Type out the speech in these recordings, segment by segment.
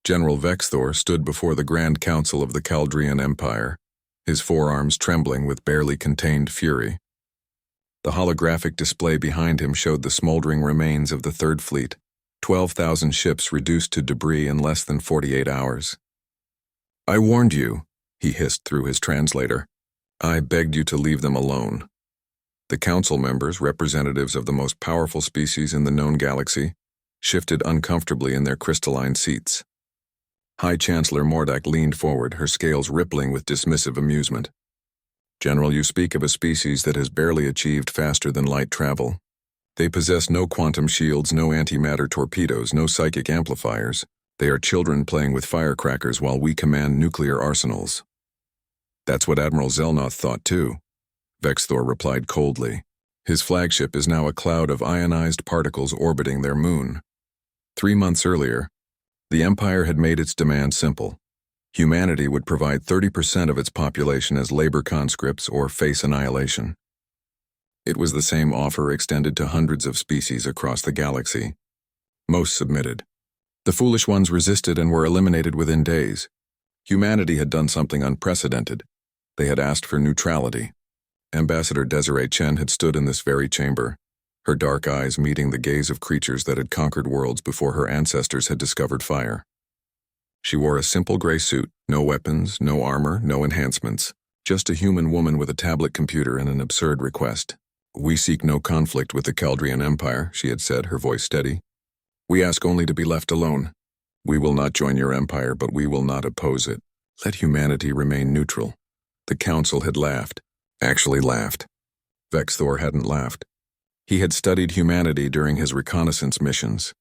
General Vexthor stood before the Grand Council of the Chaldean Empire, his forearms trembling with barely contained fury. The holographic display behind him showed the smoldering remains of the Third Fleet, 12,000 ships reduced to debris in less than 48 hours. "I warned you," he hissed through his translator. "I begged you to leave them alone." The council members, representatives of the most powerful species in the known galaxy, shifted uncomfortably in their crystalline seats. High Chancellor Mordak leaned forward, her scales rippling with dismissive amusement. "General, you speak of a species that has barely achieved faster than light travel. They possess no quantum shields, no antimatter torpedoes, no psychic amplifiers. They are children playing with firecrackers while we command nuclear arsenals." "That's what Admiral Zelnoth thought too," Vexthor replied coldly. "His flagship is now a cloud of ionized particles orbiting their moon." 3 months earlier, the Empire had made its demand simple. Humanity would provide 30% of its population as labor conscripts or face annihilation. It was the same offer extended to hundreds of species across the galaxy. Most submitted. The foolish ones resisted and were eliminated within days. Humanity had done something unprecedented. They had asked for neutrality. Ambassador Desiree Chen had stood in this very chamber, her dark eyes meeting the gaze of creatures that had conquered worlds before her ancestors had discovered fire. She wore a simple gray suit, no weapons, no armor, no enhancements, just a human woman with a tablet computer and an absurd request. "We seek no conflict with the Chaldean Empire," she had said, her voice steady. "We ask only to be left alone. We will not join your empire, but we will not oppose it. Let humanity remain neutral." The council had laughed. Actually laughed. Vexthor hadn't laughed. He had studied humanity during his reconnaissance missions.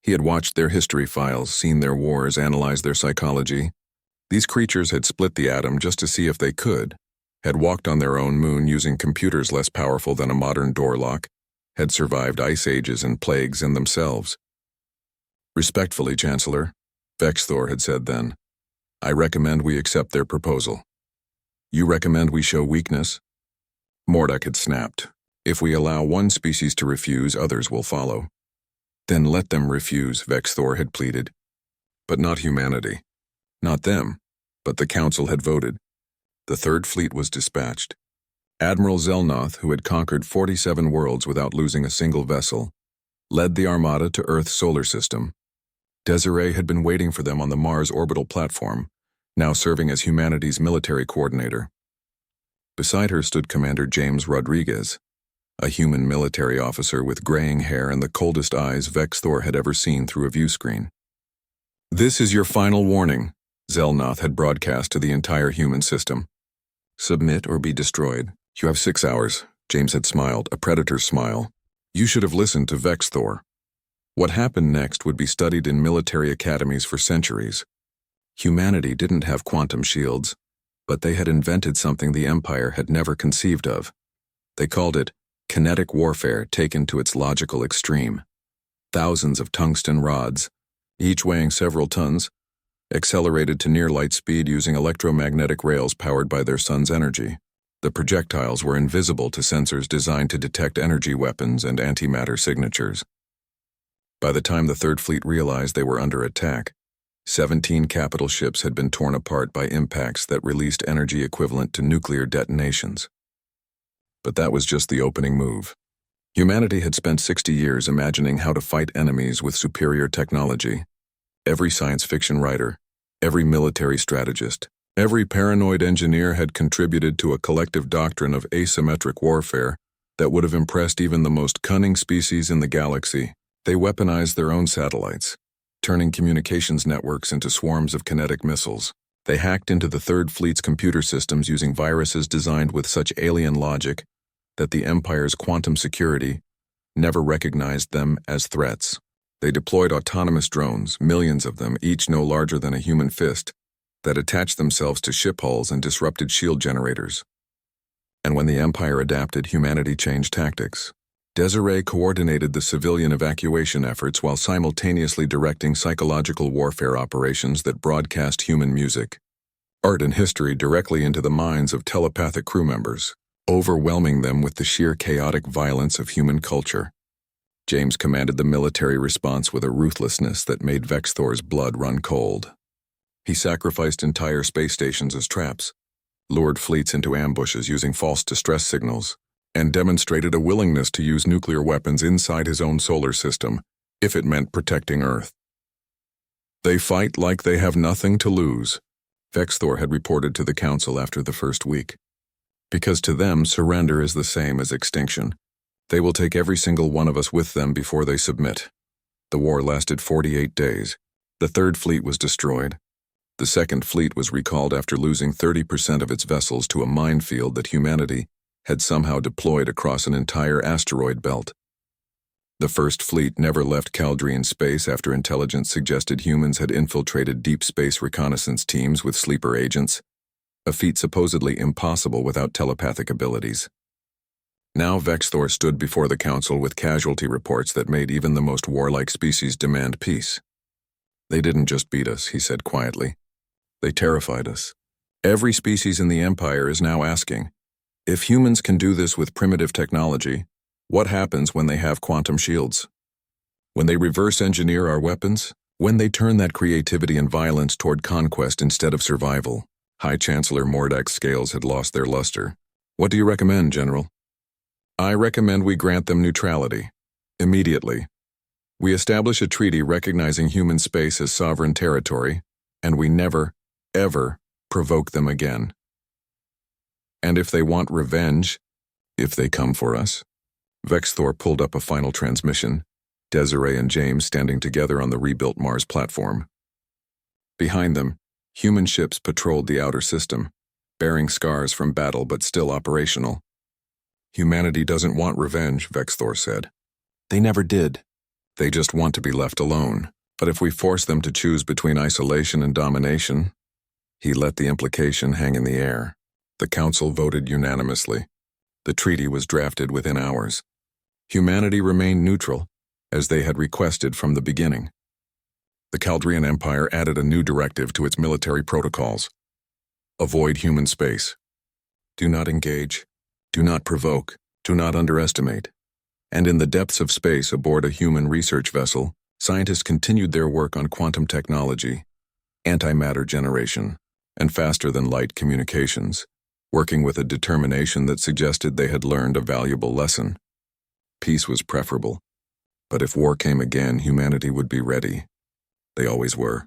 He had watched their history files, seen their wars, analyzed their psychology. These creatures had split the atom just to see if they could, had walked on their own moon using computers less powerful than a modern door lock, had survived ice ages and plagues in themselves. "Respectfully, Chancellor," Vexthor had said then, "I recommend we accept their proposal." "You recommend we show weakness?" Mordak had snapped. "If we allow one species to refuse, others will follow." "Then let them refuse," Vexthor had pleaded. But not humanity. Not them, but the council had voted. The Third Fleet was dispatched. Admiral Zelnoth, who had conquered 47 worlds without losing a single vessel, led the armada to Earth's solar system. Desiree had been waiting for them on the Mars orbital platform, now serving as humanity's military coordinator. Beside her stood Commander James Rodriguez, a human military officer with graying hair and the coldest eyes Vexthor had ever seen through a viewscreen. "This is your final warning," Zelnoth had broadcast to the entire human system. "Submit or be destroyed. You have 6 hours," James had smiled, a predator's smile. You should have listened to Vexthor. What happened next would be studied in military academies for centuries. Humanity didn't have quantum shields, but they had invented something the Empire had never conceived of. They called it kinetic warfare taken to its logical extreme. Thousands of tungsten rods, each weighing several tons, accelerated to near light speed using electromagnetic rails powered by their sun's energy. The projectiles were invisible to sensors designed to detect energy weapons and antimatter signatures. By the time the Third Fleet realized they were under attack, 17 capital ships had been torn apart by impacts that released energy equivalent to nuclear detonations. But that was just the opening move. Humanity had spent 60 years imagining how to fight enemies with superior technology. Every science fiction writer, every military strategist, every paranoid engineer had contributed to a collective doctrine of asymmetric warfare that would have impressed even the most cunning species in the galaxy. They weaponized their own satellites, turning communications networks into swarms of kinetic missiles. They hacked into the Third Fleet's computer systems using viruses designed with such alien logic that the Empire's quantum security never recognized them as threats. They deployed autonomous drones, millions of them, each no larger than a human fist, that attached themselves to ship hulls and disrupted shield generators. And when the Empire adapted, humanity changed tactics. Desiree coordinated the civilian evacuation efforts while simultaneously directing psychological warfare operations that broadcast human music, art and history directly into the minds of telepathic crew members, overwhelming them with the sheer chaotic violence of human culture. James commanded the military response with a ruthlessness that made Vexthor's blood run cold. He sacrificed entire space stations as traps, lured fleets into ambushes using false distress signals, and demonstrated a willingness to use nuclear weapons inside his own solar system, if it meant protecting Earth. They fight like they have nothing to lose, Vexthor had reported to the Council after the first week. Because to them, surrender is the same as extinction. They will take every single one of us with them before they submit. The war lasted 48 days. The Third Fleet was destroyed. The Second Fleet was recalled after losing 30% of its vessels to a minefield that humanity had somehow deployed across an entire asteroid belt. The First Fleet never left Caldrian space after intelligence suggested humans had infiltrated deep space reconnaissance teams with sleeper agents, a feat supposedly impossible without telepathic abilities. Now Vexthor stood before the Council with casualty reports that made even the most warlike species demand peace. They didn't just beat us, he said quietly. They terrified us. Every species in the Empire is now asking, if humans can do this with primitive technology, what happens when they have quantum shields? When they reverse engineer our weapons? When they turn that creativity and violence toward conquest instead of survival? High Chancellor Mordak's scales had lost their luster. What do you recommend, General? I recommend we grant them neutrality. Immediately. We establish a treaty recognizing human space as sovereign territory, and we never, ever provoke them again. And if they want revenge, if they come for us? Vexthor pulled up a final transmission, Desiree and James standing together on the rebuilt Mars platform. Behind them, human ships patrolled the outer system, bearing scars from battle but still operational. Humanity doesn't want revenge, Vexthor said. They never did. They just want to be left alone. But if we force them to choose between isolation and domination, he let the implication hang in the air. The Council voted unanimously. The treaty was drafted within hours. Humanity remained neutral, as they had requested from the beginning. The Caldrian Empire added a new directive to its military protocols. Avoid human space. Do not engage. Do not provoke. Do not underestimate. And in the depths of space aboard a human research vessel, scientists continued their work on quantum technology, antimatter generation, and faster-than-light communications, working with a determination that suggested they had learned a valuable lesson. Peace was preferable, but if war came again, humanity would be ready. They always were.